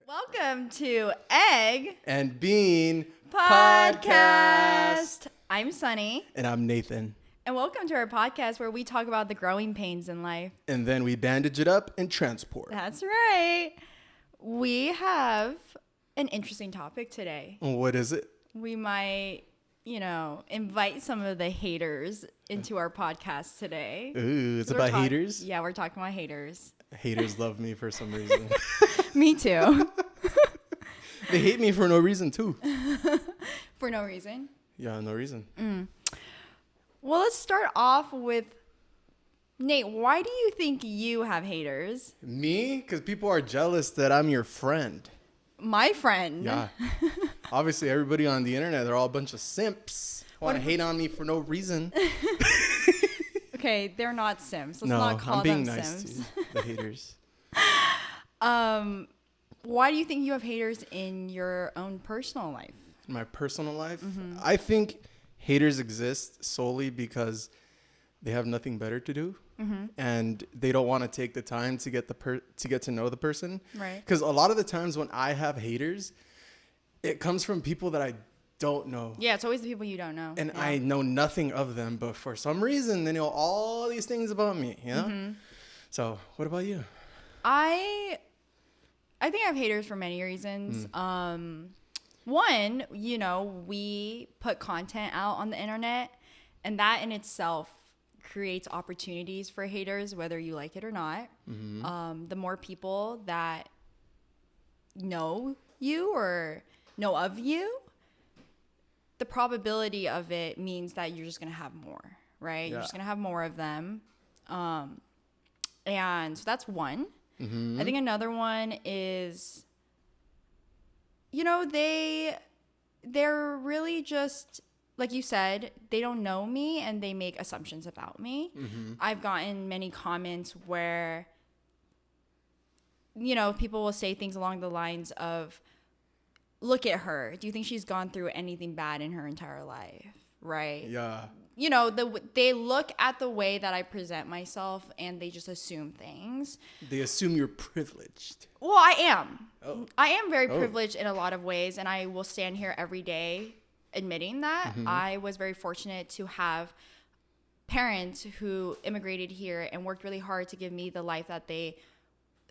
Welcome to Egg and Bean Podcast. I'm Sunny. And I'm Nathan. And welcome to our podcast where we talk about the growing pains in life. And then we bandage it up and transport. That's right. We have an interesting topic today. What is it? We might, invite some of the haters into our podcast today. Ooh, it's about haters? Yeah, we're talking about haters. Haters love me for some reason. Me too. They hate me for no reason too. For no reason? Yeah, no reason. Well, let's start off with Nate. Why do you think you have haters? Me? Because people are jealous that I'm your friend. My friend. Yeah. Obviously, everybody on the internet, they're all a bunch of simps. Want to hate on me for no reason. Okay, they're not simps. Let's No, not call I'm being them nice simps. to the haters. Why do you think you have haters in your own personal life? In my personal life, I think haters exist solely because they have nothing better to do, and they don't want to take the time to get to know the person. Right. Because a lot of the times when I have haters, it comes from people that I don't know. Yeah, it's always the people you don't know. And yeah. I know nothing of them, but for some reason they know all these things about me. You know. So what about you? I think I have haters for many reasons. One, we put content out on the internet, and that in itself creates opportunities for haters, whether you like it or not. The more people that know you or know of you, the probability of it means that you're just going to have more, right? Yeah. You're just going to have more of them. And so that's one. I think another one is, they're really just, like you said, they don't know me and they make assumptions about me. I've gotten many comments where, people will say things along the lines of, look at her. Do you think she's gone through anything bad in her entire life? Right? Yeah. They look at the way that I present myself and they just assume things. They assume you're privileged. Well, I am. Oh. I am very privileged in a lot of ways, and I will stand here every day admitting that. I was very fortunate to have parents who immigrated here and worked really hard to give me the life that they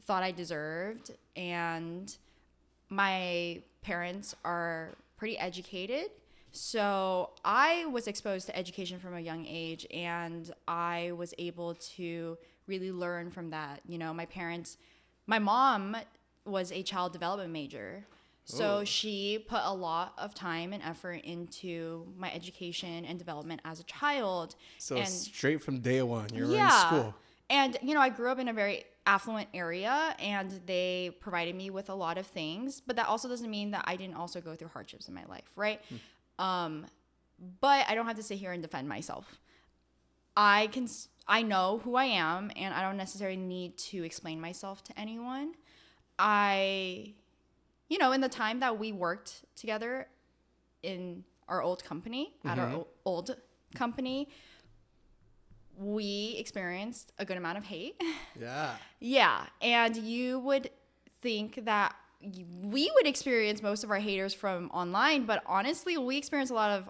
thought I deserved. And my parents are pretty educated. So I was exposed to education from a young age, and I was able to really learn from that. My mom was a child development major. So she put a lot of time and effort into my education and development as a child. So and straight from day one, you're in school. And, I grew up in a very affluent area, and they provided me with a lot of things. But that also doesn't mean that I didn't also go through hardships in my life, right? But I don't have to sit here and defend myself. I know who I am, and I don't necessarily need to explain myself to anyone. In the time that we worked together in our old company, at our old company, we experienced a good amount of hate. Yeah. Yeah. And you would think that we would experience most of our haters from online, but honestly, we experience a lot of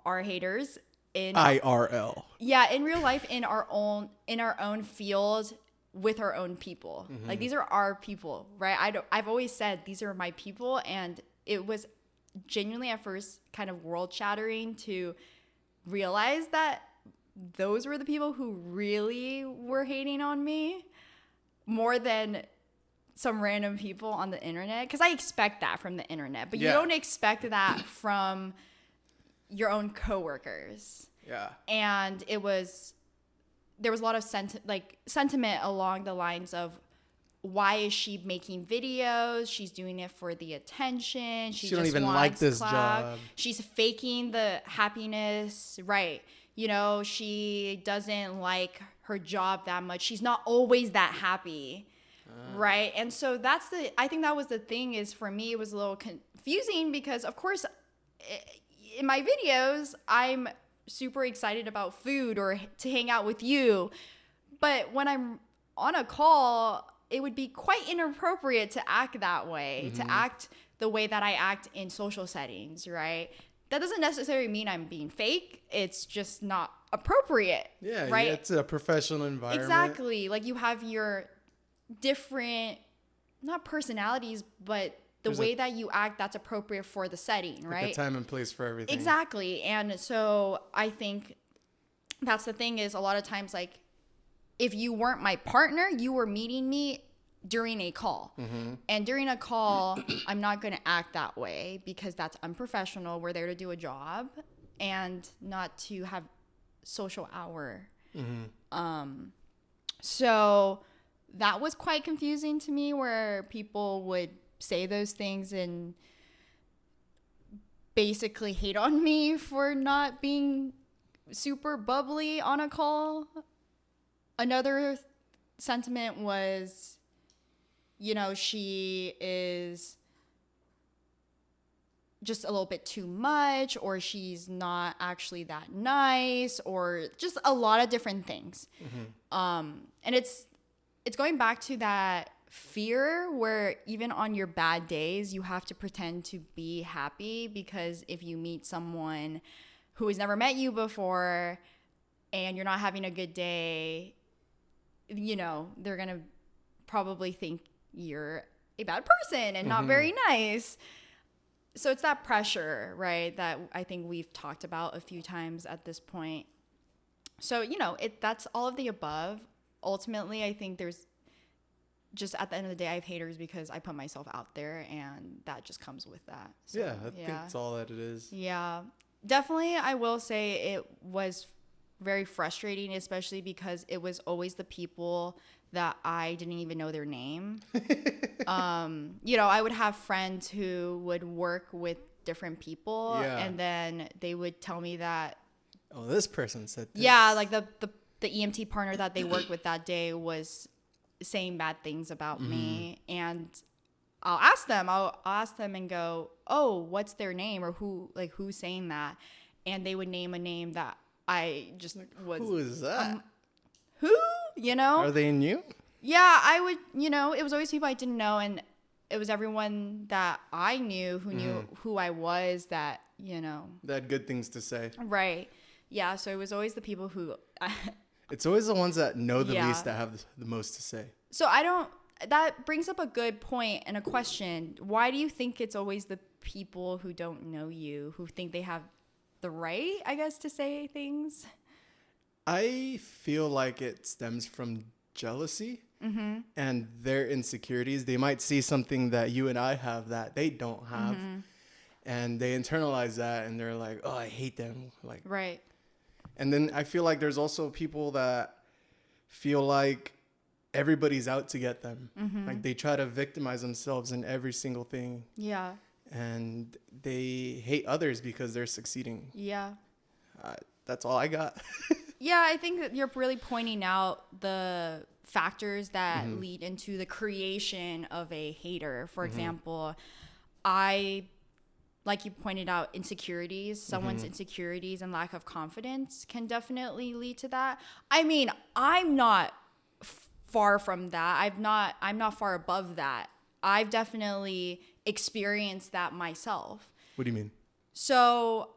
our haters in IRL. Yeah, in real life, in our own field, with our own people. Like, these are our people, right? I've always said these are my people, and it was genuinely at first kind of world shattering to realize that those were the people who really were hating on me more than some random people on the internet. Because I expect that from the internet, but you don't expect that from your own coworkers. Yeah. And there was a lot of sentiment along the lines of, why is she making videos? She's doing it for the attention. She don't just even wants like this clout. job. She's faking the happiness, right? She doesn't like her job that much. She's not always that happy, right? And so I think that was the thing, is for me, it was a little confusing because, of course, in my videos, I'm super excited about food or to hang out with you. But when I'm on a call, it would be quite inappropriate to act that way, to act the way that I act in social settings, right? That doesn't necessarily mean I'm being fake. It's just not appropriate. Yeah, right? Yeah, it's a professional environment. Exactly. Like, you have your different, not personalities, but the way that you act that's appropriate for the setting, right? Like a time and place for everything. Exactly. And so I think that's the thing, is a lot of times, like, if you weren't my partner, you were meeting me during a call. And during a call, I'm not going to act that way, because that's unprofessional. We're there to do a job and not to have social hour. So that was quite confusing to me, where people would say those things and basically hate on me for not being super bubbly on a call. Another sentiment was, she is just a little bit too much, or she's not actually that nice, or just a lot of different things. And it's going back to that fear where even on your bad days, you have to pretend to be happy, because if you meet someone who has never met you before and you're not having a good day, they're going to probably think you're a bad person and not very nice. So it's that pressure, right, that I think we've talked about a few times at this point. So, that's all of the above. Ultimately, I think there's just, at the end of the day, I have haters because I put myself out there, and that just comes with that. So, yeah, I think that's all that it is. Yeah, definitely. I will say it was very frustrating, especially because it was always the people that I didn't even know their name. I would have friends who would work with different people, and then they would tell me that, oh, this person said this. Yeah, like the EMT partner that they worked with that day was saying bad things about me, and I'll ask them and go, oh, what's their name, or who's saying that, and they would name a name that I just was, who is that? Who? Are they new? Yeah, I would, it was always people I didn't know, and it was everyone that I knew who knew who I was, that, They had good things to say. Right. Yeah, so it was always the people who... It's always the ones that know the least that have the most to say. So that brings up a good point and a question. Why do you think it's always the people who don't know you, who think they have the right, I guess, to say things? I feel like it stems from jealousy and their insecurities. They might see something that you and I have that they don't have, and they internalize that, and they're like, oh, I hate them. Like, right. And then I feel like there's also people that feel like everybody's out to get them. Like, they try to victimize themselves in every single thing. Yeah. And they hate others because they're succeeding. Yeah. That's all I got. Yeah, I think that you're really pointing out the factors that lead into the creation of a hater. For example, like you pointed out, insecurities, someone's insecurities and lack of confidence can definitely lead to that. I mean, I'm not far from that. I'm not far above that. I've definitely experienced that myself. What do you mean? So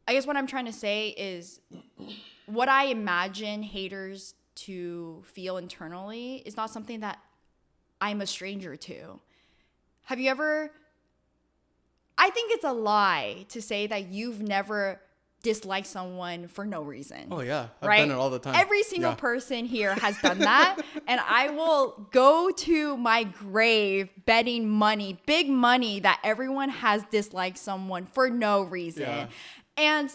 I guess what I'm trying to say is, what I imagine haters to feel internally is not something that I'm a stranger to. Have you ever... I think it's a lie to say that you've never disliked someone for no reason. Oh, yeah. I've right? done it all the time. Every single person here has done that. And I will go to my grave betting money, big money, that everyone has disliked someone for no reason. Yeah. And,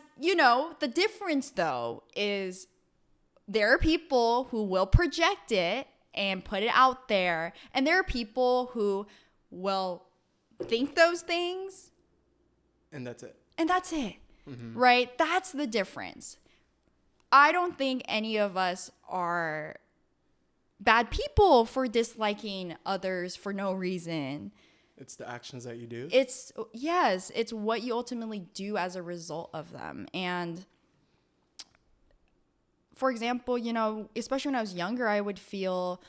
the difference, though, is there are people who will project it and put it out there. And there are people who will think those things. And that's it. Right? That's the difference. I don't think any of us are bad people for disliking others for no reason. It's the actions that you do. It's what you ultimately do as a result of them. And for example, especially when I was younger, I would feel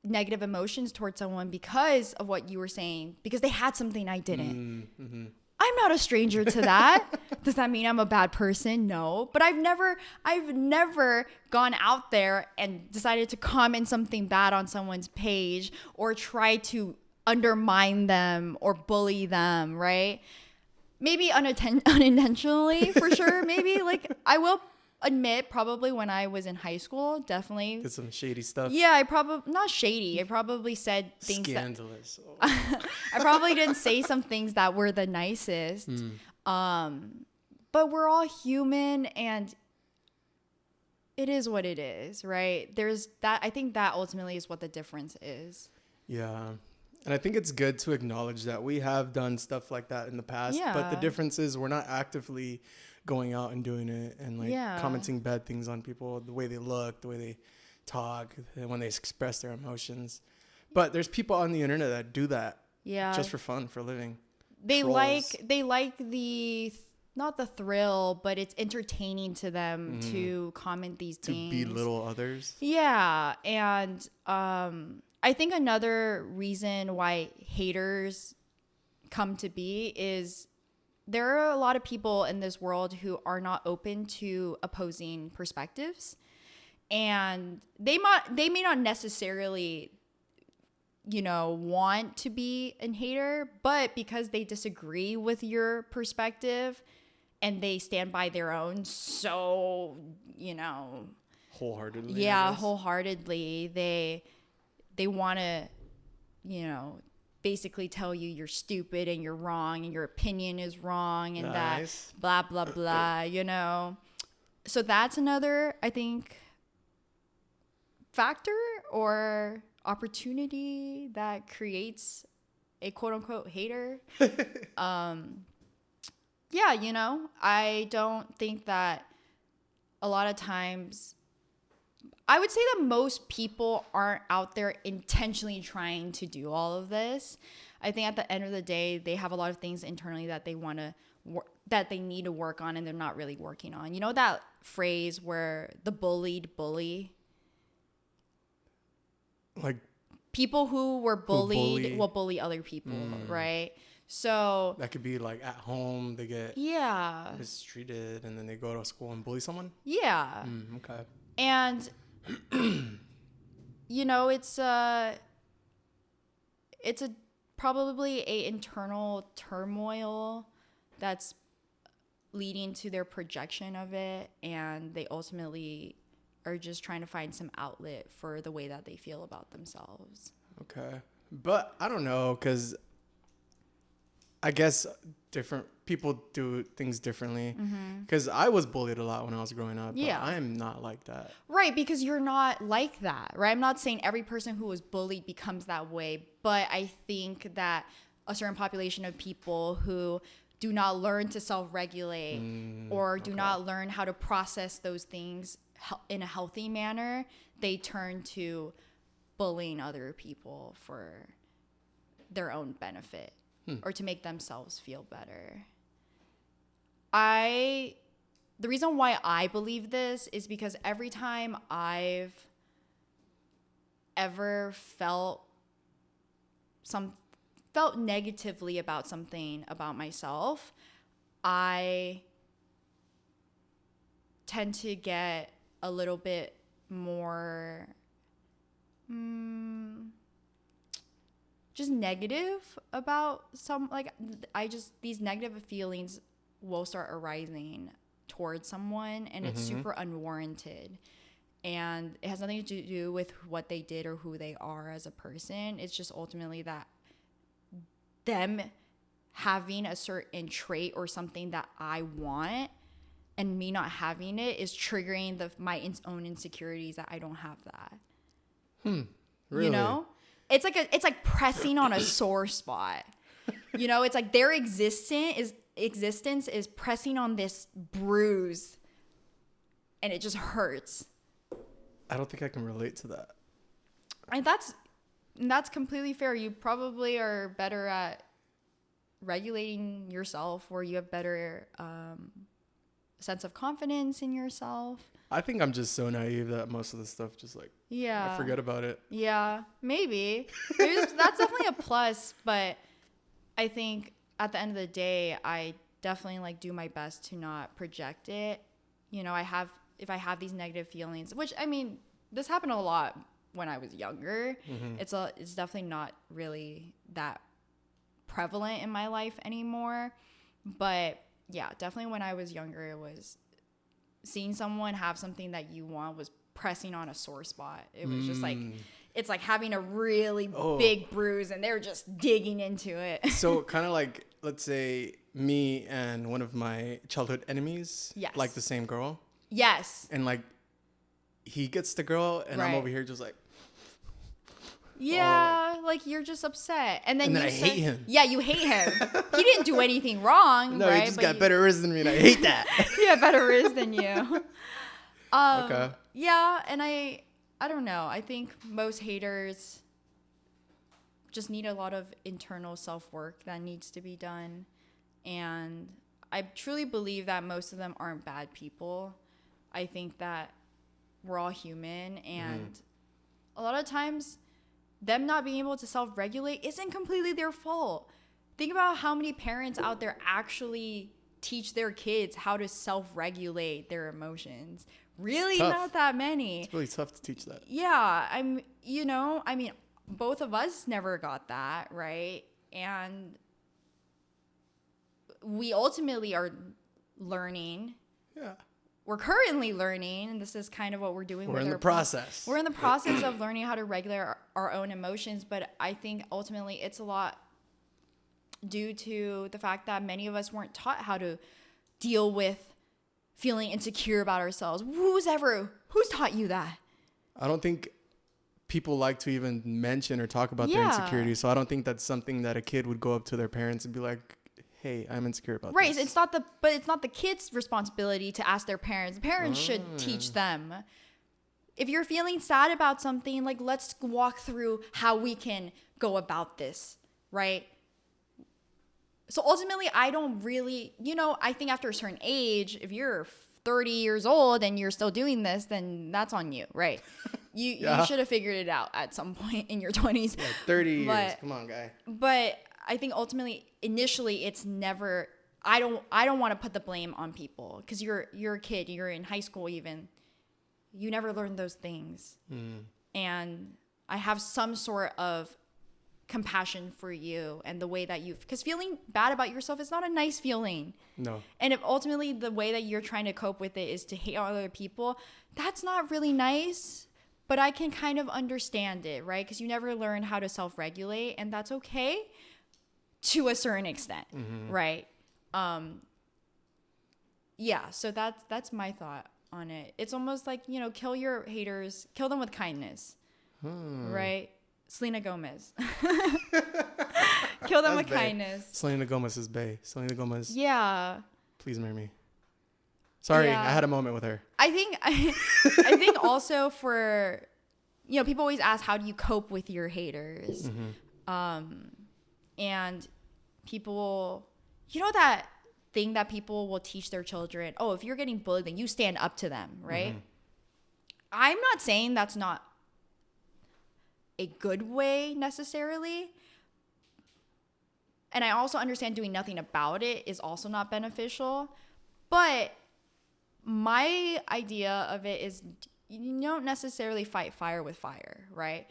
negative emotions towards someone because of what you were saying, because they had something I didn't. Mm-hmm. I'm not a stranger to that. Does that mean I'm a bad person? No. But I've never gone out there and decided to comment something bad on someone's page or try to undermine them or bully them, right? Maybe unintentionally, for sure. Maybe, like, I will admit, probably when I was in high school, definitely Did some shady stuff. Yeah, I probably not shady. I probably said things Scandalous. I probably didn't say some things that were the nicest. But we're all human, and it is what it is, right? There's that. I think that ultimately is what the difference is. Yeah. And I think it's good to acknowledge that we have done stuff like that in the past. Yeah. But the difference is we're not actively going out and doing it and like commenting bad things on people, the way they look, the way they talk, and when they express their emotions. But there's people on the internet that do that just for fun, for a living. They Trolls. like the not the thrill, but it's entertaining to them to comment these things. To belittle others. Yeah. And I think another reason why haters come to be is there are a lot of people in this world who are not open to opposing perspectives, and they may not necessarily, want to be a hater, but because they disagree with your perspective and they stand by their own, so, Wholeheartedly. Yeah, wholeheartedly. They want to, basically tell you you're stupid and you're wrong and your opinion is wrong and that blah, blah, blah, So that's another, I think, factor or opportunity that creates a quote unquote hater. I don't think that a lot of times, I would say that most people aren't out there intentionally trying to do all of this. I think at the end of the day, they have a lot of things internally that they want to that they need to work on, and they're not really working on. You know that phrase where the bullied bully? Like people who were bullied will bully other people, right? So that could be like at home they get mistreated, and then they go to school and bully someone. Yeah. Okay. And it's probably a internal turmoil that's leading to their projection of it, and they ultimately are just trying to find some outlet for the way that they feel about themselves. Okay. But I don't know, because I guess different people do things differently. Because I was bullied a lot when I was growing up. Yeah. But I am not like that. Right, because you're not like that, right? I'm not saying every person who was bullied becomes that way, but I think that a certain population of people who do not learn to self-regulate or do not learn how to process those things in a healthy manner, they turn to bullying other people for their own benefit or to make themselves feel better. The reason why I believe this is because every time I've ever felt negatively about something about myself, I tend to get a little bit more just negative about these negative feelings will start arising towards someone, and it's super unwarranted, and it has nothing to do with what they did or who they are as a person. It's just ultimately that them having a certain trait or something that I want and me not having it is triggering my own insecurities that I don't have that. Really? It's like pressing on a sore spot. It's like their existence is pressing on this bruise, and it just hurts. I don't think I can relate to that. And that's completely fair. You probably are better at regulating yourself, or you have better sense of confidence in yourself. I think I'm just so naive that most of the stuff just like, I forget about it. Yeah, maybe. That's definitely a plus, but I think at the end of the day, I definitely like do my best to not project it. You know, if I have these negative feelings, which I mean, this happened a lot when I was younger. It's definitely not really that prevalent in my life anymore. But yeah, definitely when I was younger, it was seeing someone have something that you want was pressing on a sore spot. It was just like, it's like having a really big bruise and they're just digging into it. So kind of like, let's say me and one of my childhood enemies, like the same girl. Yes. And like, he gets the girl and I'm over here just like. Yeah, like you're just upset. And then I hate him. Yeah, you hate him. He didn't do anything wrong, no, right? he just got better riz than me and I hate that. He had better riz than you. Okay. Yeah, and I don't know. I think most haters just need a lot of internal self-work that needs to be done. And I truly believe that most of them aren't bad people. I think that we're all human, and a lot of times them not being able to self-regulate isn't completely their fault. Think about how many parents out there actually teach their kids how to self-regulate their emotions. Really not that many. It's really tough to teach that. Yeah, I mean, both of us never got that, right? And we ultimately are learning. Yeah. We're currently learning, and this is kind of what we're doing. We're in the process. We're in the process of learning how to regulate our own emotions, but I think ultimately it's a lot due to the fact that many of us weren't taught how to deal with feeling insecure about ourselves. Who's taught you that? I don't think people like to even mention or talk about their insecurities, so I don't think that's something that a kid would go up to their parents and be like, hey, I'm insecure about this. Right. It's not the kid's responsibility to ask their parents. Parents should teach them. If you're feeling sad about something, like, let's walk through how we can go about this, right? So ultimately, I don't really, I think after a certain age, if you're 30 years old and you're still doing this, then that's on you, right? You should have figured it out at some point in your 20s. Yeah, 30 years. Come on, guy. But I think ultimately, initially, it's never. I don't want to put the blame on people because you're a kid. You're in high school even. You never learned those things, and I have some sort of compassion for you and the way that because feeling bad about yourself is not a nice feeling. No. And if ultimately the way that you're trying to cope with it is to hate on other people, that's not really nice. But I can kind of understand it, right? Because you never learn how to self-regulate, and that's okay. To a certain extent, right? Yeah, so that's my thought on it. It's almost like, kill your haters, kill them with kindness, right? Selena Gomez. Kill them with kindness. Selena Gomez is bae. Selena Gomez. Yeah. Please marry me. Sorry, I had a moment with her. I think also for, people always ask, how do you cope with your haters? And people, that thing that people will teach their children, if you're getting bullied, then you stand up to them, right? I'm not saying that's not a good way necessarily. And I also understand doing nothing about it is also not beneficial. But my idea of it is you don't necessarily fight fire with fire, right?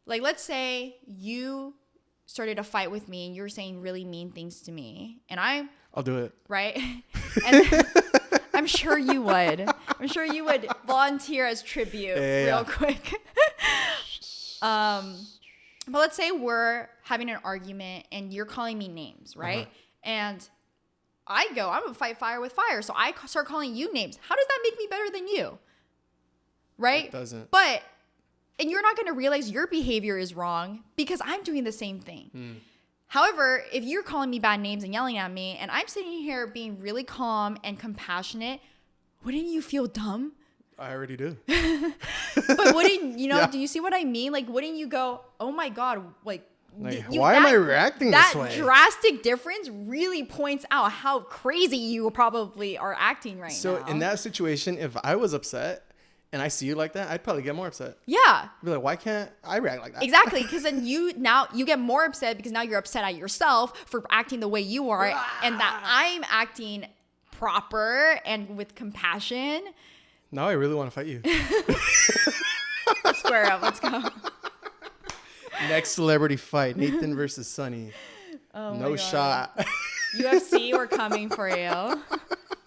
Like, let's say you started a fight with me and you're saying really mean things to me, and I'll do it, right? And I'm sure you would volunteer as tribute real quick. But let's say we're having an argument and you're calling me names, right? And I'm gonna fight fire with fire, so I start calling you names. How does that make me better than you? Right? It doesn't. And you're not going to realize your behavior is wrong because I'm doing the same thing. However, if you're calling me bad names and yelling at me and I'm sitting here being really calm and compassionate, wouldn't you feel dumb? I already do. But wouldn't, do you see what I mean? Like, wouldn't you go, oh my God, like, Like, why am I reacting this way? That drastic difference really points out how crazy you probably are acting right now. So in that situation, if I was upset and I see you like that, I'd probably get more upset. Yeah. I'd be like, why can't I react like that? Exactly. Because then you get more upset because now you're upset at yourself for acting the way you are and that I'm acting proper and with compassion. Now I really want to fight you. Square up. Let's go. Next celebrity fight, Nathan versus Sunny. Oh no shot. UFC, we're coming for you.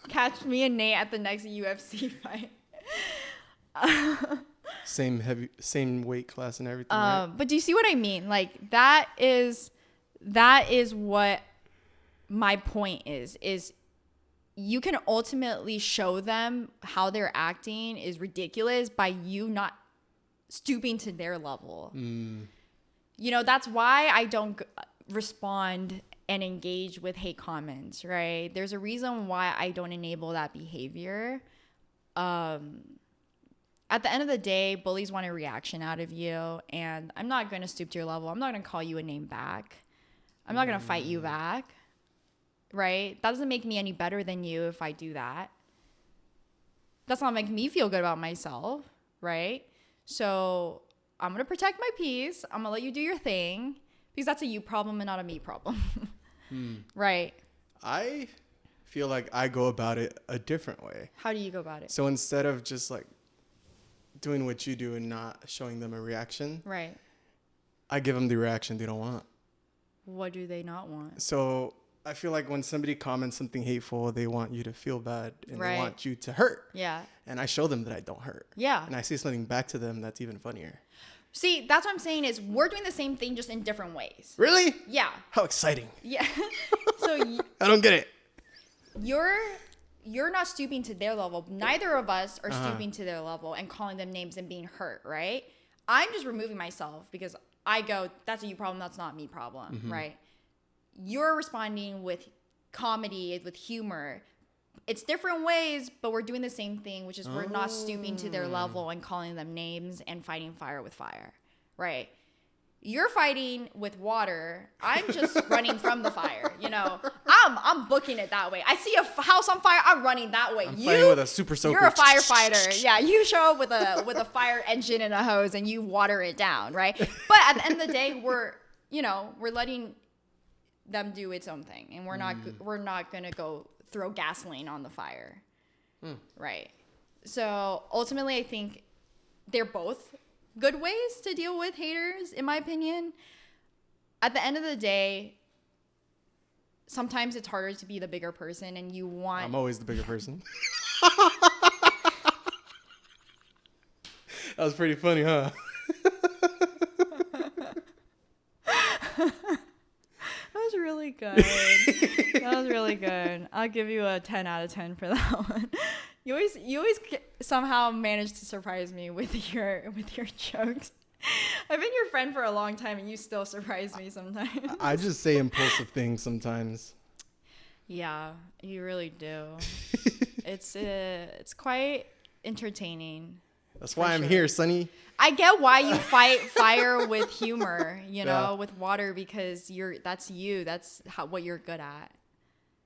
Catch me and Nate at the next UFC fight. Same weight class and everything. Right? But do you see what I mean? Like that is what my point is you can ultimately show them how they're acting is ridiculous by you not stooping to their level. You know, that's why I don't respond and engage with hate comments, right? There's a reason why I don't enable that behavior. At the end of the day, bullies want a reaction out of you, and I'm not going to stoop to your level. I'm not going to call you a name back. I'm not going to fight you back, right? That doesn't make me any better than you if I do that. That's not making me feel good about myself, right? So I'm going to protect my peace. I'm going to let you do your thing because that's a you problem and not a me problem. Right. I feel like I go about it a different way. How do you go about it? So instead of just like doing what you do and not showing them a reaction, right, I give them the reaction they don't want. What do they not want? So I feel like when somebody comments something hateful, they want you to feel bad and Right. they want you to hurt. Yeah. And I show them that I don't hurt. Yeah. And I say something back to them that's even funnier. See, that's what I'm saying is we're doing the same thing just in different ways. Really? Yeah. How exciting. Yeah. So I don't get it. you're not stooping to their level. Neither of us are stooping to their level and calling them names and being hurt, right? I'm just removing myself because I go, that's a you problem, that's not me problem, right? You're responding with comedy, with humor. It's different ways, but we're doing the same thing, which is we're not stooping to their level and calling them names and fighting fire with fire, right? You're fighting with water. I'm just running from the fire, you know. I'm booking it that way. I see a house on fire, I'm running that way. I'm fighting with a super soaker. You're a firefighter. Yeah, you show up with a fire engine and a hose and you water it down, right? But at the end of the day, we're letting them do its own thing, and we're not gonna go throw gasoline on the fire, right? So ultimately, I think they're both good ways to deal with haters, in my opinion. At the end of the day, sometimes it's harder to be the bigger person, and you want. I'm always the bigger person. That was pretty funny, huh? That was really good. That was really good. I'll give you a 10 out of 10 for that one. You always somehow manage to surprise me with your jokes. I've been your friend for a long time and you still surprise me sometimes. I just say impulsive things sometimes. Yeah, you really do. It's quite entertaining. That's why I'm here, Sonny. I get why you fight fire with humor, with water, because that's you. That's what you're good at.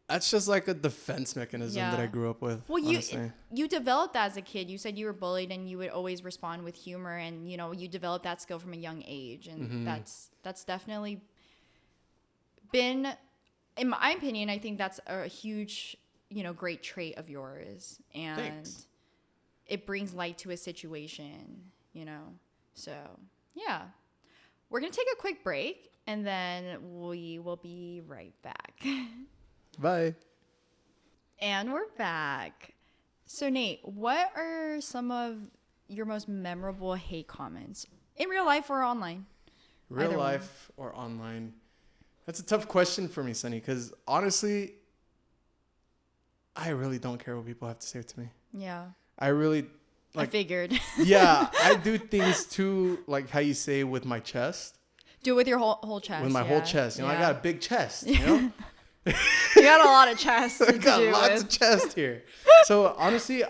That's just like a defense mechanism that I grew up with. Well, you developed that as a kid. You said you were bullied and you would always respond with humor, and you developed that skill from a young age, and that's definitely been, in my opinion, I think that's a huge, great trait of yours, and Thanks. It brings light to a situation, So, yeah. We're going to take a quick break, and then we will be right back. Bye. And we're back. So, Nate, what are some of your most memorable hate comments in real life or online? Real life or online? That's a tough question for me, Sonny, because honestly, I really don't care what people have to say to me. Yeah. I really I figured. Yeah, I do things too, like how you say, with my chest. Do it with your whole chest. With my whole chest. I got a big chest, You got a lot of chest. I got lots of chest here. So honestly,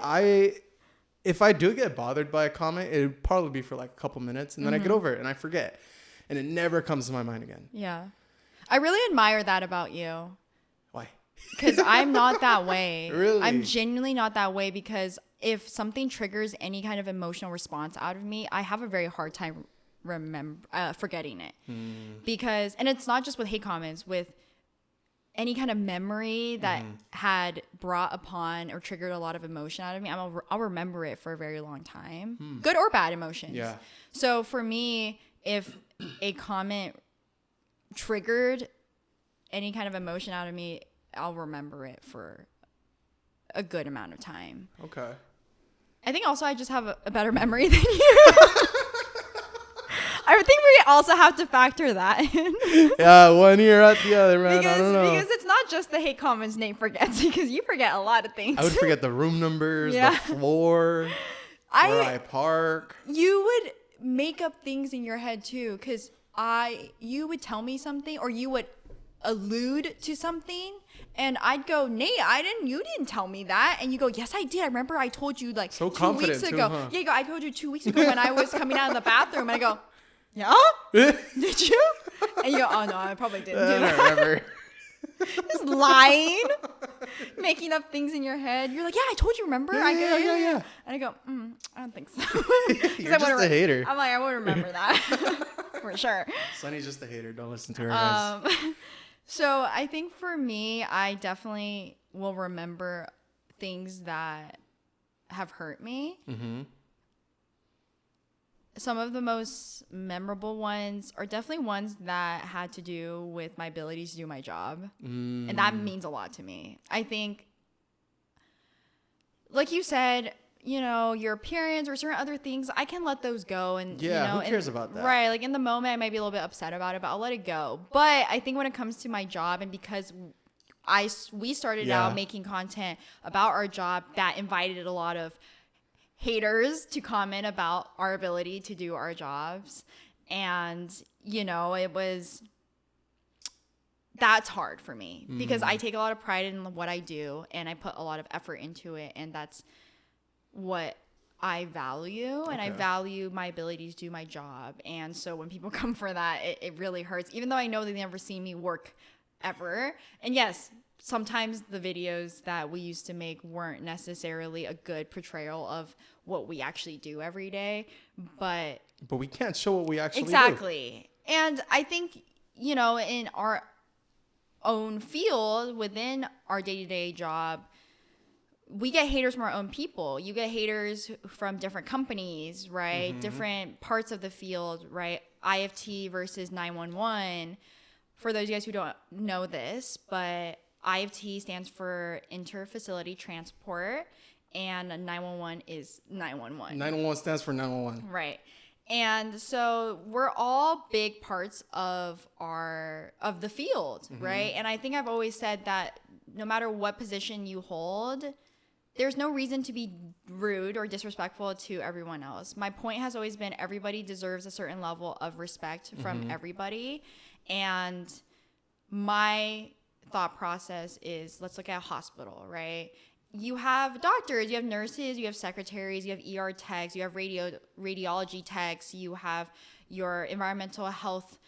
if I do get bothered by a comment, it'd probably be for like a couple minutes, and then I get over it and I forget. and it never comes to my mind again. Yeah. I really admire that about you. Why? Because I'm not that way. Really? I'm genuinely not that way, because if something triggers any kind of emotional response out of me, I have a very hard time forgetting it. Because, and it's not just with hate comments, with any kind of memory that had brought upon or triggered a lot of emotion out of me, I'll remember it for a very long time. Good or bad emotions. Yeah. So for me, if a comment triggered any kind of emotion out of me, I'll remember it for a good amount of time. Okay. I think also I just have a better memory than you. I think we also have to factor that in. Yeah, one ear out the other, man. I don't know. Because it's not just the hate comments Nate forgets, because you forget a lot of things. I would forget the room numbers, Yeah. the floor, where I park. You would make up things in your head too, because you would tell me something, or you would allude to something, and I'd go, Nate, you didn't tell me that. And you go, yes, I did. I remember I told you like So 2 weeks confident ago. too, huh? Yeah, you go, I told you 2 weeks ago when I was coming out of the bathroom. And I go, yeah? Did you? And you go, oh no, I probably didn't do I that. don't remember. Just lying, making up things in your head. You're like, yeah, I told you, remember? Yeah. And I go, I don't think so. You're just a hater. I'm like, I won't remember that for sure. Sunny's just a hater. Don't listen to her, guys. So I think for me, I definitely will remember things that have hurt me. Some of the most memorable ones are definitely ones that had to do with my ability to do my job. And that means a lot to me. I think, like you said, your appearance or certain other things, I can let those go. And who cares about that? Right. Like in the moment, I might be a little bit upset about it, but I'll let it go. But I think when it comes to my job, and because we started out making content about our job that invited a lot of haters to comment about our ability to do our jobs. And, that's hard for me because I take a lot of pride in what I do, and I put a lot of effort into it. And that's what I value. And I value my ability to do my job. And so when people come for that, it really hurts, even though I know they never see me work ever. And yes, sometimes the videos that we used to make weren't necessarily a good portrayal of what we actually do every day, but we can't show what we actually do. And I think, in our own field, within our day-to-day job, we get haters from our own people. You get haters from different companies, right? Different parts of the field, right? IFT versus 911. For those of you guys who don't know this, but IFT stands for Inter-Facility Transport, and 911 is 911. 911 stands for 911. Right. And so we're all big parts of the field, right? And I think I've always said that no matter what position you hold, there's no reason to be rude or disrespectful to everyone else. My point has always been everybody deserves a certain level of respect from everybody. And my thought process is, let's look at a hospital, right? You have doctors, you have nurses, you have secretaries, you have ER techs, you have radiology techs, you have your environmental health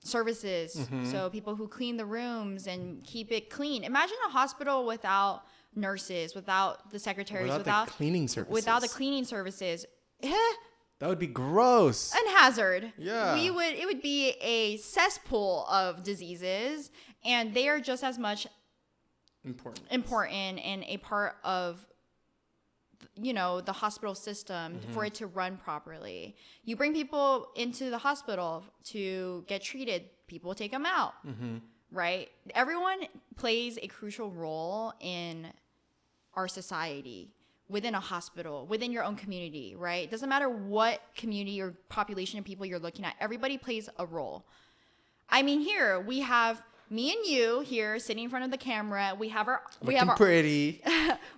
services. So people who clean the rooms and keep it clean. Imagine a hospital without nurses, without the secretaries, without the cleaning services. Without the cleaning services. That would be gross. An hazard. Yeah. It would be a cesspool of diseases, and they are just as much important and a part of the hospital system for it to run properly. You bring people into the hospital to get treated, people take them out. Right? Everyone plays a crucial role in our society, within a hospital, within your own community, right? It doesn't matter what community or population of people you're looking at. Everybody plays a role. I mean, here we have me and you here sitting in front of the camera. We have our pretty.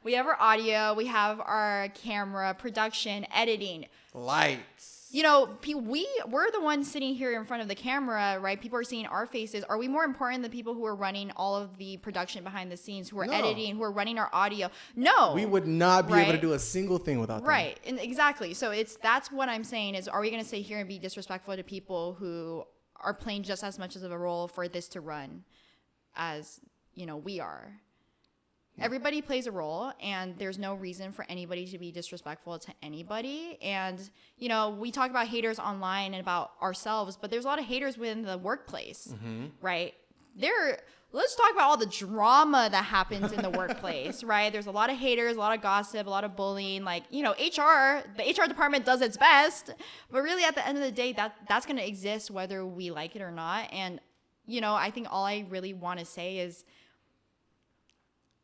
We have our audio. We have our camera, production, editing, lights. you know, we're the ones sitting here in front of the camera, right? People are seeing our faces. Are we more important than people who are running all of the production behind the scenes, who are editing, who are running our audio? No. We would not be able to do a single thing without them. Right. And exactly. So that's what I'm saying is, are we going to sit here and be disrespectful to people who are playing just as much of a role for this to run as, you know, we are? Everybody plays a role, and there's no reason for anybody to be disrespectful to anybody. And, you know, we talk about haters online and about ourselves, but there's a lot of haters within the workplace, right? Let's talk about all the drama that happens in the workplace, right? There's a lot of haters, a lot of gossip, a lot of bullying. Like, you know, the HR department does its best, but really at the end of the day, that's going to exist whether we like it or not. And, you know, I think all I really want to say is,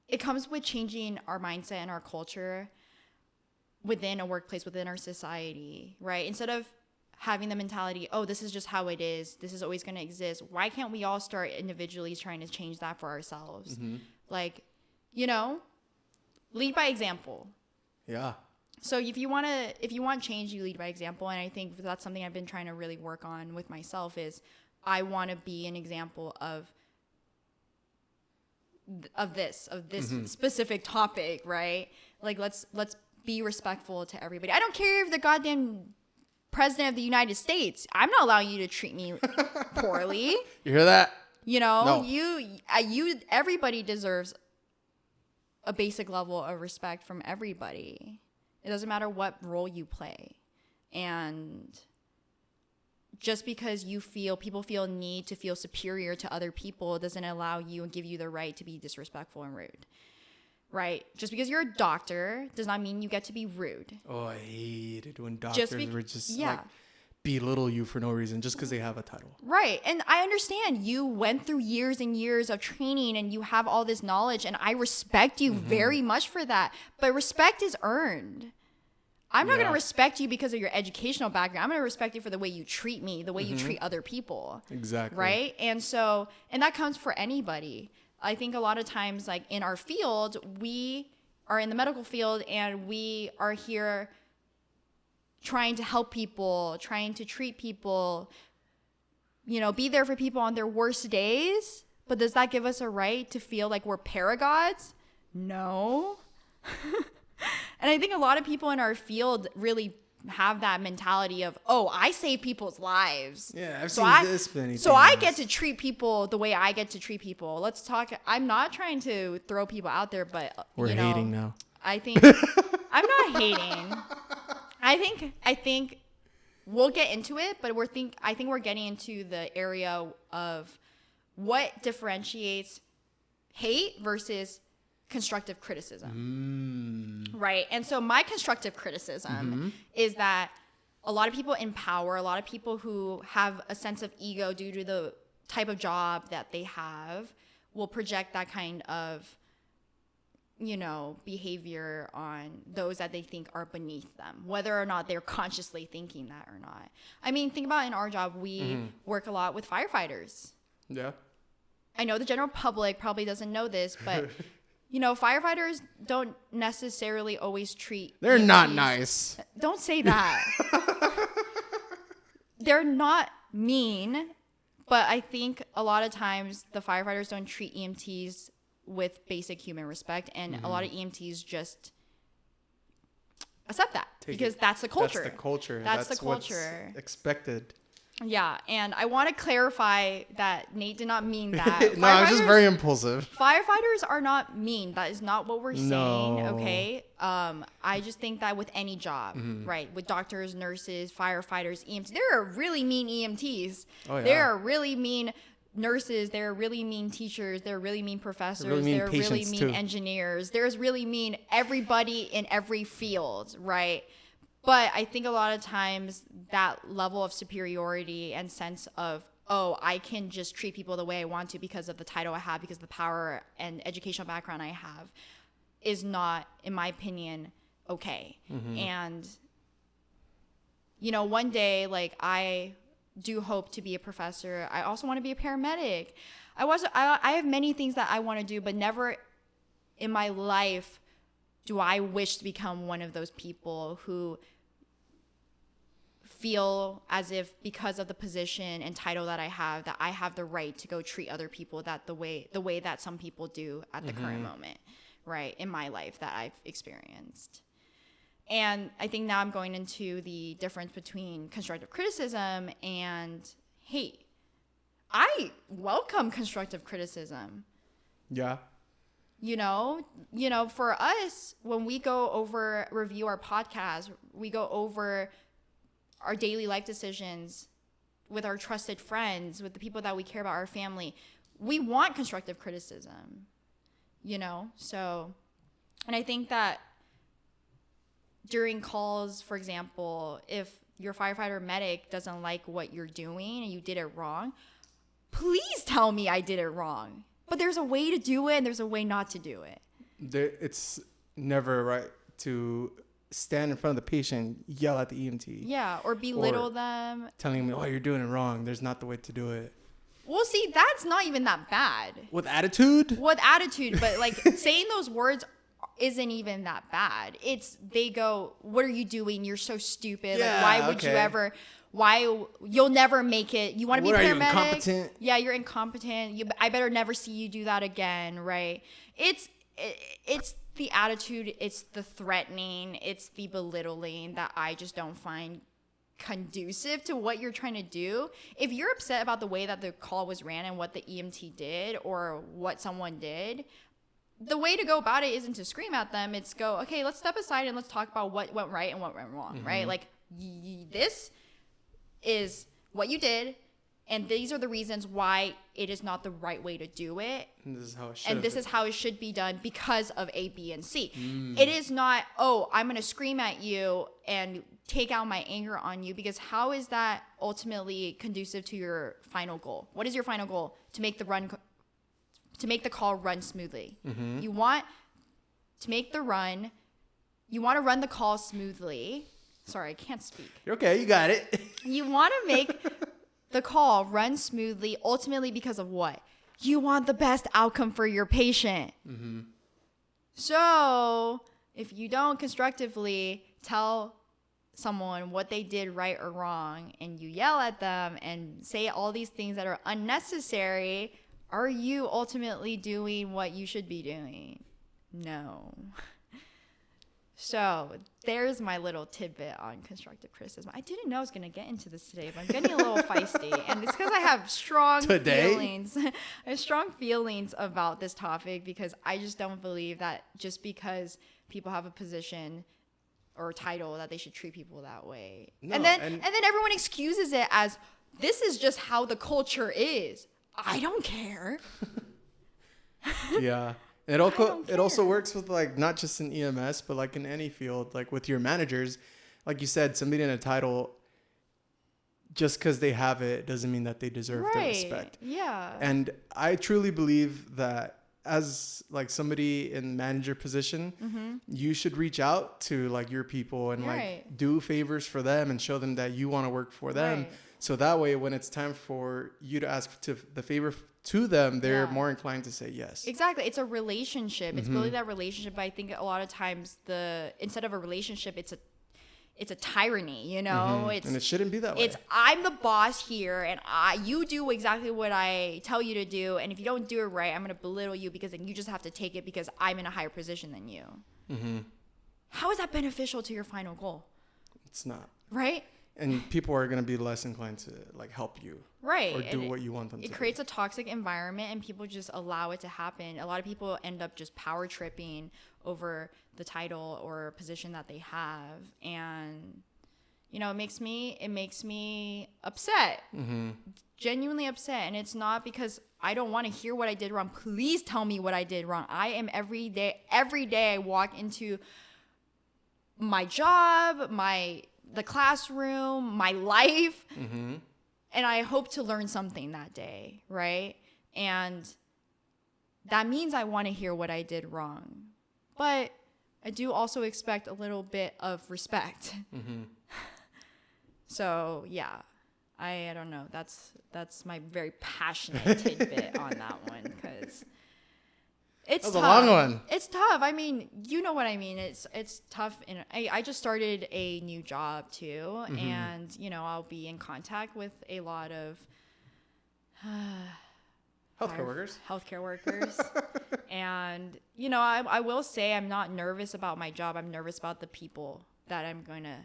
it comes with changing our mindset and our culture within a workplace, within our society, right? Instead of having the mentality, oh, this is just how it is, this is always going to exist, why can't we all start individually trying to change that for ourselves? Like, you know, lead by example. Yeah. So if you want change, you lead by example. And I think that's something I've been trying to really work on with myself is I want to be an example of this specific topic, right? Like, let's be respectful to everybody. I don't care if the goddamn president of the United States, I'm not allowing you to treat me poorly. You hear that? You know, no. Everybody deserves a basic level of respect from everybody. It doesn't matter what role you play. And just because people feel a need to feel superior to other people doesn't allow you and give you the right to be disrespectful and rude, right? Just because you're a doctor does not mean you get to be rude. Oh, I hated when doctors were just like belittle you for no reason just because they have a title. Right. And I understand you went through years and years of training and you have all this knowledge, and I respect you very much for that. But respect is earned. I'm not going to respect you because of your educational background. I'm going to respect you for the way you treat me, the way you treat other people. Exactly. Right? And that comes for anybody. I think a lot of times, like in our field, we are in the medical field and we are here trying to help people, trying to treat people, you know, be there for people on their worst days. But does that give us a right to feel like we're paragods? No. And I think a lot of people in our field really have that mentality of, oh, I save people's lives. Yeah, I've seen this many times. So I get to treat people the way I get to treat people. Let's talk. I'm not trying to throw people out there, but we're hating now. I think I'm not hating. I think we'll get into it, but I think we're getting into the area of what differentiates hate versus constructive criticism. Right? And so my constructive criticism is that a lot of people in power, a lot of people who have a sense of ego due to the type of job that they have will project that kind of, you know, behavior on those that they think are beneath them, whether or not they're consciously thinking that or not. I mean, think about in our job, we work a lot with firefighters. Yeah. I know the general public probably doesn't know this, but you know, firefighters don't necessarily always treat They're EMTs. Not nice. Don't say that. They're not mean, but I think a lot of times the firefighters don't treat EMTs with basic human respect, and a lot of EMTs just accept that because that's the culture. That's the culture. That's the culture. What's expected. Yeah, and I want to clarify that Nate did not mean that. No, I'm just very impulsive. Firefighters are not mean. That is not what we're saying, No. okay? I just think that with any job, right? With doctors, nurses, firefighters, EMTs, there are really mean EMTs. Oh, yeah. There are really mean nurses. There are really mean teachers. There are really mean professors. There are really mean engineers. There's really mean everybody in every field, right? But I think a lot of times that level of superiority and sense of, oh, I can just treat people the way I want to because of the title I have, because of the power and educational background I have, is not, in my opinion, okay. And, you know, one day, like, I do hope to be a professor. I also want to be a paramedic. I have many things that I want to do, but never in my life do I wish to become one of those people who feel as if because of the position and title that I have the right to go treat other people that the way that some people do at the current moment, right, in my life that I've experienced. And I think now I'm going into the difference between constructive criticism and hate. I welcome constructive criticism. Yeah. You know, for us, when we review our podcast, we go over our daily life decisions with our trusted friends, with the people that we care about, our family. We want constructive criticism, So, and I think that during calls, for example, if your firefighter medic doesn't like what you're doing and you did it wrong, please tell me I did it wrong. But there's a way to do it and there's a way not to do it. It's never right to stand in front of the patient, yell at the EMT. Yeah, or belittle them. Telling me, oh, you're doing it wrong. There's not the way to do it. Well, see, that's not even that bad. With attitude? With attitude, but like saying those words isn't even that bad. They go, what are you doing? You're so stupid. Yeah, like, why would you ever... you'll never make it. You want to be a paramedic? What are you, incompetent? Yeah, you're incompetent. I better never see you do that again, right? It's the attitude, it's the threatening, it's the belittling that I just don't find conducive to what you're trying to do. If you're upset about the way that the call was ran and what the EMT did or what someone did, the way to go about it isn't to scream at them. It's go, okay, let's step aside and let's talk about what went right and what went wrong, right? Like, this is what you did, and these are the reasons why it is not the right way to do it. And this is how it should be done because of A, B, and C. It is not, oh, I'm going to scream at you and take out my anger on you, because how is that ultimately conducive to your final goal? What is your final goal? To make the call run smoothly. You want to make the run. You want to run the call smoothly. Sorry, I can't speak. You're okay, you got it. You want to make the call run smoothly, ultimately because of what? You want the best outcome for your patient. So if you don't constructively tell someone what they did right or wrong, and you yell at them and say all these things that are unnecessary, are you ultimately doing what you should be doing? No. So there's my little tidbit on constructive criticism. I didn't know I was going to get into this today, but I'm getting a little feisty. And it's because I have strong feelings. I have strong feelings about this topic, because I just don't believe that just because people have a position or title that they should treat people that way. No, and then everyone excuses it as, this is just how the culture is. I don't care. Yeah. It also works with, like, not just in EMS, but like in any field, like with your managers. Like you said, somebody in a title, just because they have it doesn't mean that they deserve the respect. Yeah. And I truly believe that as like somebody in manager position, you should reach out to like your people and like do favors for them and show them that you want to work for them. So that way, when it's time for you to ask the favor to them, they're more inclined to say yes. Exactly. It's a relationship. It's building that relationship. But I think a lot of times instead of a relationship, it's a tyranny, you know? And it shouldn't be that way. It's, I'm the boss here, and you do exactly what I tell you to do. And if you don't do it right, I'm going to belittle you, because then you just have to take it because I'm in a higher position than you. How is that beneficial to your final goal? It's not. Right? And people are going to be less inclined to like help you. Right. Or do what you want them to do. It creates a toxic environment, and people just allow it to happen. A lot of people end up just power tripping over the title or position that they have. And, you know, it makes me upset. Genuinely upset. And it's not because I don't want to hear what I did wrong. Please tell me what I did wrong. I am every day I walk into my job, the classroom, my life, and I hope to learn something that day, right? And that means I want to hear what I did wrong. But I do also expect a little bit of respect. So, yeah, I don't know. That's my very passionate tidbit on that one, because It's That was tough. a long one. It's tough. I mean, you know what I mean. It's tough. And I just started a new job too, and you know, I'll be in contact with a lot of healthcare workers. And you know, I will say I'm not nervous about my job. I'm nervous about the people that I'm going to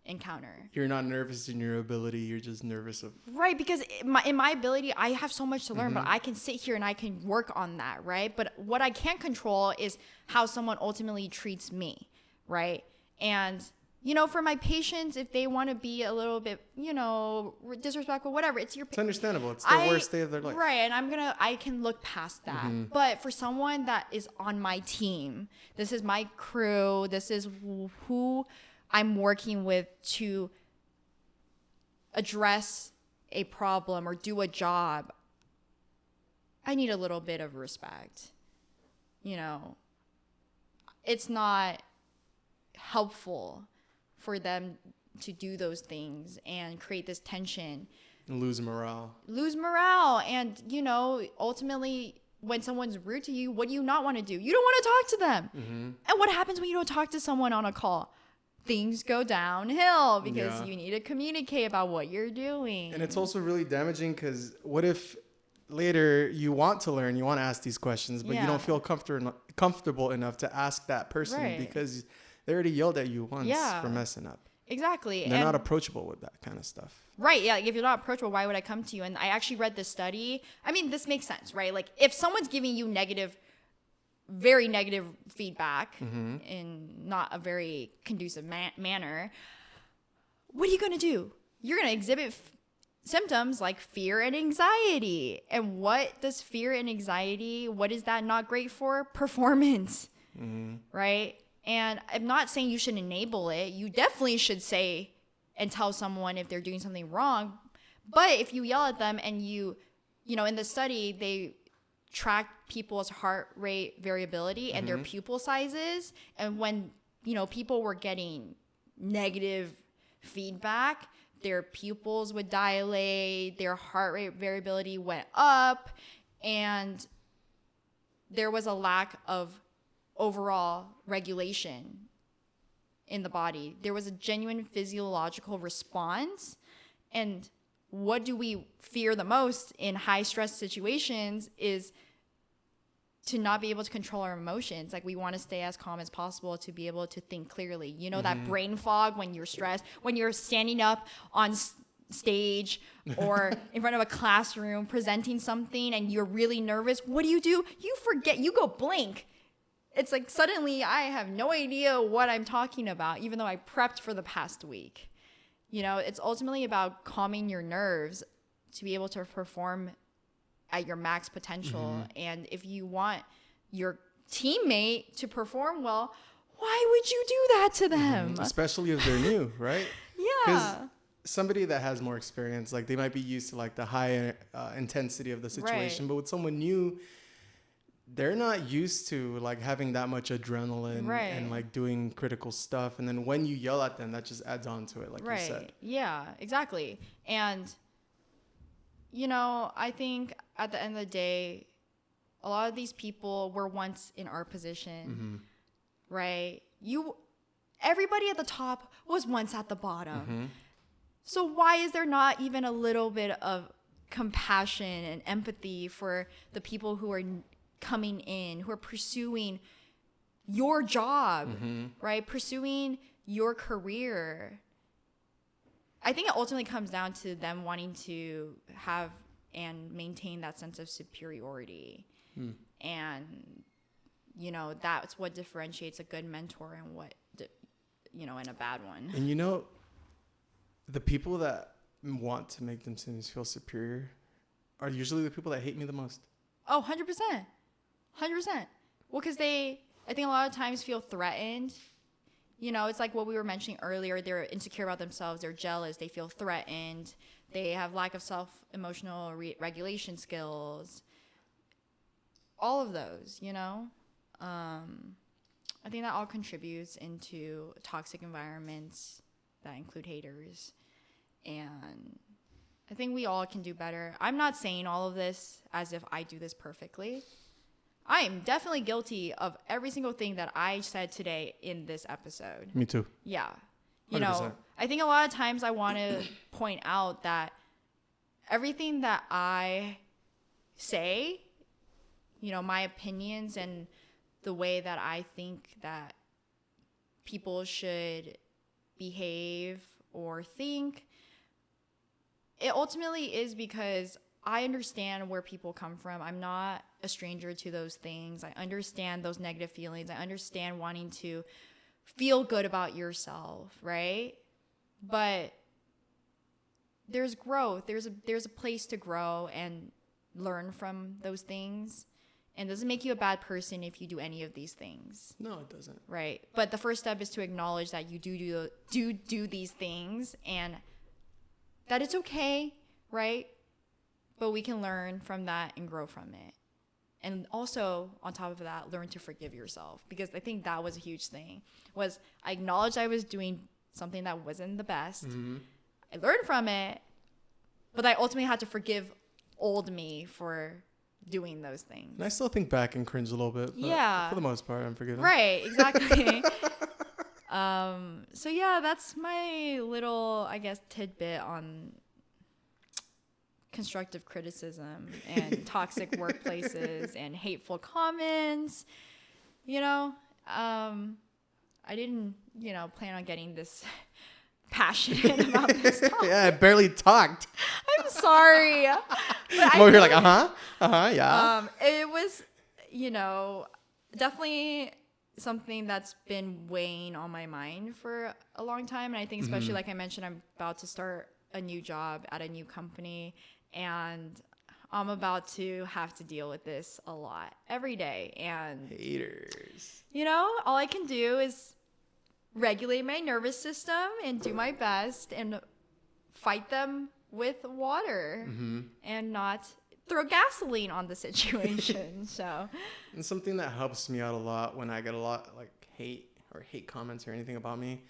encounter. You're not nervous in your ability. You're just nervous of. Right, because in my ability, I have so much to learn, but I can sit here and I can work on that, right? But what I can't control is how someone ultimately treats me, right? And, you know, for my patients, if they want to be a little bit, you know, disrespectful, whatever, it's understandable. It's the worst day of their life. Right, and I can look past that. But for someone that is on my team, this is my crew, this is who I'm working with to address a problem or do a job, I need a little bit of respect. You know, it's not helpful for them to do those things and create this tension. And lose morale. And, you know, ultimately, when someone's rude to you, what do you not want to do? You don't want to talk to them. And what happens when you don't talk to someone on a call? Things go downhill because you need to communicate about what you're doing. And it's also really damaging because what if later you want to learn, you want to ask these questions, but you don't feel comfortable enough to ask that person because they already yelled at you once for messing up. Exactly. And they're not approachable with that kind of stuff. Right. Yeah. Like if you're not approachable, why would I come to you? And I actually read this study. I mean, this makes sense, right? Like if someone's giving you very negative feedback in not a very conducive manner, what are you going to do? You're going to exhibit symptoms like fear and anxiety. And what does fear and anxiety, what is that not great for? Performance, right? And I'm not saying you should enable it. You definitely should say and tell someone if they're doing something wrong. But if you yell at them and you know, in the study, they track people's heart rate variability and their pupil sizes. And when, you know, people were getting negative feedback, their pupils would dilate, their heart rate variability went up, and there was a lack of overall regulation in the body. There was a genuine physiological response. And what do we fear the most in high stress situations is to not be able to control our emotions. Like we want to stay as calm as possible to be able to think clearly. You know, that brain fog when you're stressed, when you're standing up on stage or in front of a classroom presenting something and you're really nervous. What do? You forget, you go blank. It's like suddenly I have no idea what I'm talking about, even though I prepped for the past week. You know, it's ultimately about calming your nerves to be able to perform at your max potential. And if you want your teammate to perform well, why would you do that to them? Especially if they're new, right? Yeah. Because somebody that has more experience, like they might be used to like the high intensity of the situation, but with someone new, they're not used to like having that much adrenaline and like doing critical stuff. And then when you yell at them, that just adds on to it, like you said. Yeah, exactly. And, you know, I think at the end of the day, a lot of these people were once in our position, right? Everybody at the top was once at the bottom. So why is there not even a little bit of compassion and empathy for the people who are coming in, who are pursuing your job, right? Pursuing your career. I think it ultimately comes down to them wanting to have and maintain that sense of superiority. And, you know, that's what differentiates a good mentor and what, you know, and a bad one. And, you know, the people that want to make themselves feel superior are usually the people that hate me the most. Oh, 100%. 100%. Well, because I think a lot of times feel threatened. You know, it's like what we were mentioning earlier. They're insecure about themselves. They're jealous. They feel threatened. They have lack of self-emotional regulation skills. All of those, you know. I think that all contributes into toxic environments that include haters. And I think we all can do better. I'm not saying all of this as if I do this perfectly. I am definitely guilty of every single thing that I said today in this episode. Me too. Yeah. 100%. You know, I think a lot of times I want to point out that everything that I say, you know, my opinions and the way that I think that people should behave or think, it ultimately is because I understand where people come from. I'm not a stranger to those things. I understand those negative feelings. I understand wanting to feel good about yourself, right? But there's growth. There's a place to grow and learn from those things. And it doesn't make you a bad person if you do any of these things. No, it doesn't. Right. But the first step is to acknowledge that you do these things and that it's okay, right? But we can learn from that and grow from it. And also, on top of that, learn to forgive yourself. Because I think that was a huge thing. Was I acknowledged I was doing something that wasn't the best. Mm-hmm. I learned from it. But I ultimately had to forgive old me for doing those things. And I still think back and cringe a little bit. But yeah. For the most part, I'm forgiving. Right, exactly. So yeah, that's my little, I guess, tidbit on constructive criticism and toxic workplaces and hateful comments. You know, I didn't, plan on getting this passionate about this topic. Yeah, I barely talked. I'm sorry. Well, you're like, yeah. It was, definitely something that's been weighing on my mind for a long time. And I think especially like I mentioned, I'm about to start a new job at a new company. And I'm about to have to deal with this a lot every day. And haters. All I can do is regulate my nervous system and do my best and fight them with water and not throw gasoline on the situation. So, and something that helps me out a lot when I get a lot like hate comments or anything about me,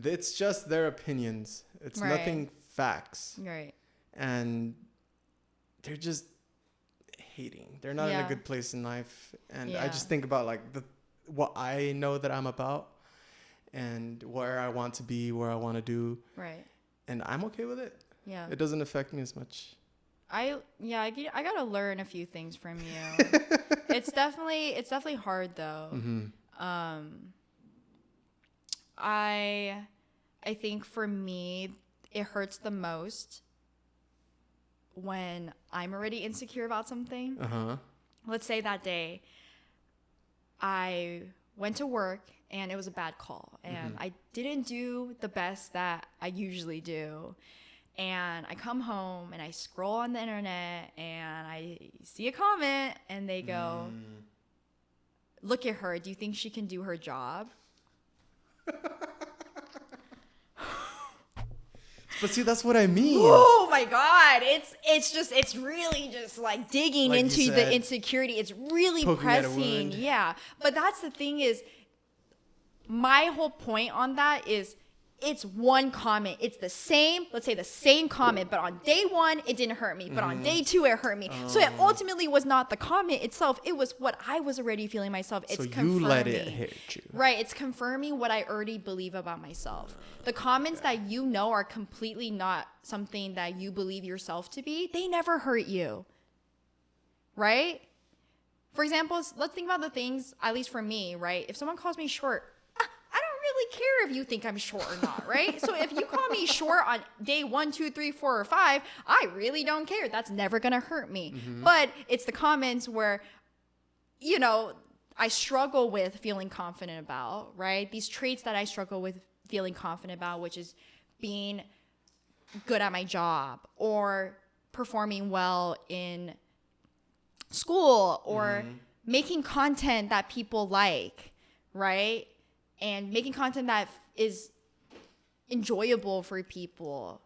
it's just their opinions. It's nothing facts. Right. And they're just hating. They're not in a good place in life. And I just think about like what I know that I'm about and where I want to be, where I want to do. Right. And I'm okay with it. Yeah. It doesn't affect me as much. I gotta learn a few things from you. It's definitely hard though. I think for me it hurts the most when I'm already insecure about something. Let's say that day I went to work and it was a bad call and I didn't do the best that I usually do. And I come home and I scroll on the internet and I see a comment and they go, look at her. Do you think she can do her job? But see, that's what I mean. Oh my God. It's really just like digging like into the insecurity. It's really pressing. Yeah. But that's the thing is, my whole point on that is it's one comment. It's the same, let's say the same comment, but on day one, it didn't hurt me. But on day two, it hurt me. So it ultimately was not the comment itself. It was what I was already feeling myself. It's confirming. You let it hit you. Right. It's confirming what I already believe about myself. The comments that are completely not something that you believe yourself to be, they never hurt you. Right? For example, let's think about the things, at least for me, right? If someone calls me short, care if you think I'm short or not, right? So if you call me short on day 1, 2, 3, 4, or 5, I really don't care. That's never gonna hurt me. But it's the comments where, I struggle with feeling confident about, right? These traits that I struggle with feeling confident about, which is being good at my job or performing well in school or making content that people like, right? And making content that is enjoyable for people.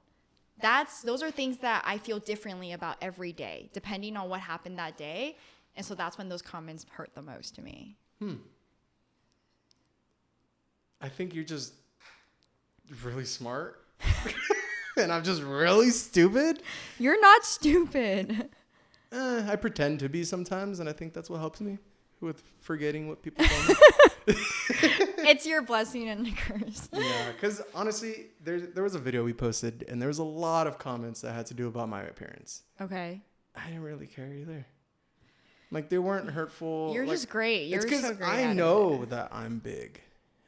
Those are things that I feel differently about every day, depending on what happened that day. And so that's when those comments hurt the most to me. I think you're just really smart. And I'm just really stupid. You're not stupid. I pretend to be sometimes, and I think that's what helps me with forgetting what people tell me. It's your blessing and a curse. Yeah, because honestly, there was a video we posted, and there was a lot of comments that had to do about my appearance. Okay. I didn't really care either. Like, they weren't hurtful. You're like, just great. You're it's because so great. I know that I'm big.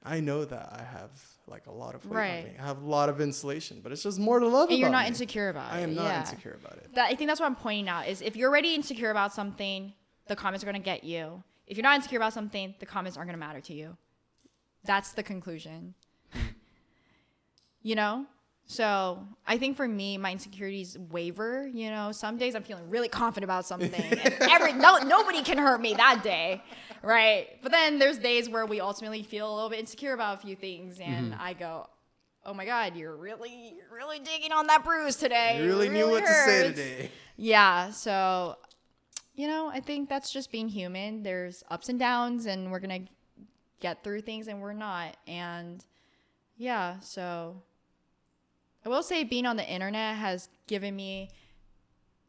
I know that I have like a lot of weight on me. I have a lot of insulation, but it's just more to love about And you're not me. insecure about it. I am not insecure about it. I think that's what I'm pointing out is if you're already insecure about something, the comments are going to get you. If you're not insecure about something, the comments aren't going to matter to you. That's the conclusion. You know? So I think for me, my insecurities waver. You know, some days I'm feeling really confident about something, and nobody can hurt me that day, right? But then there's days where we ultimately feel a little bit insecure about a few things, and I go, "Oh my God, you're really digging on that bruise today. You really knew what to say today." Yeah. So, you know, I think that's just being human. There's ups and downs, and we're gonna get through things, and we're not. And yeah, so. I will say being on the internet has given me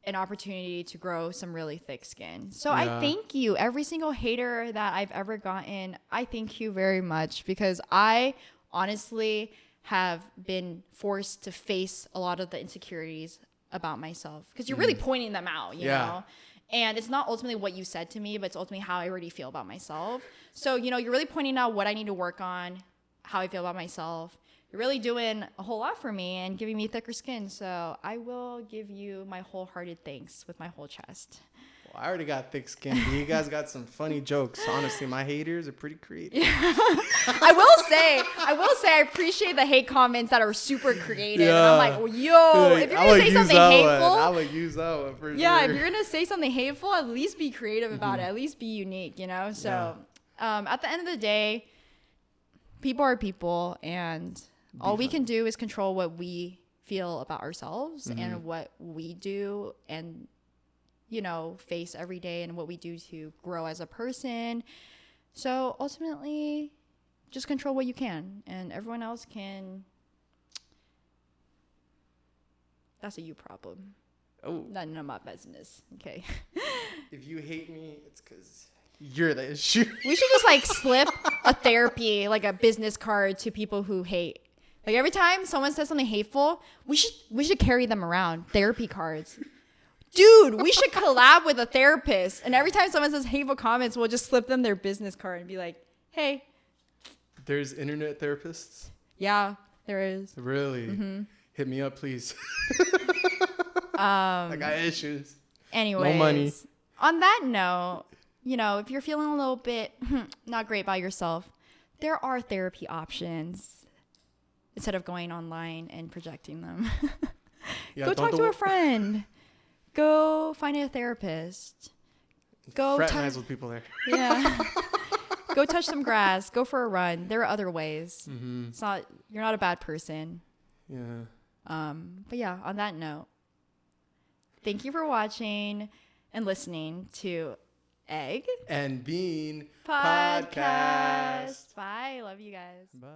an opportunity to grow some really thick skin. So I thank you. Every single hater that I've ever gotten, I thank you very much because I honestly have been forced to face a lot of the insecurities about myself because you're really pointing them out, you know? And it's not ultimately what you said to me, but it's ultimately how I already feel about myself. So, you know, you're really pointing out what I need to work on, how I feel about myself. You're really doing a whole lot for me and giving me thicker skin. So I will give you my wholehearted thanks with my whole chest. Well, I already got thick skin. But you guys got some funny jokes. Honestly, my haters are pretty creative. Yeah. I will say I appreciate the hate comments that are super creative. And I'm like, well, yo, if you're going to say something hateful. I would use that one for sure. Yeah, if you're going to say something hateful, at least be creative about it. At least be unique, you know? So at the end of the day, people are people, and all we can do is control what we feel about ourselves and what we do and, you know, face every day and what we do to grow as a person. So ultimately, just control what you can, and everyone else can. That's a you problem. Oh. None of my business. Okay. If you hate me, it's because you're the issue. We should just like slip a therapy, like a business card to people who hate. Like every time someone says something hateful, we should carry them around. Therapy cards. Dude, we should collab with a therapist. And every time someone says hateful comments, we'll just slip them their business card and be like, hey. There's internet therapists? Yeah, there is. Really? Hit me up, please. I got issues. Anyways. No money. On that note, you know, if you're feeling a little bit not great about yourself, there are therapy options. Instead of going online and projecting them. Go talk to a friend. Go find a therapist. Go fraternize with people there. Yeah. Go touch some grass. Go for a run. There are other ways. It's not, you're not a bad person. Yeah. But yeah, on that note, thank you for watching and listening to Egg and Bean Podcast. Bye. Love you guys. Bye.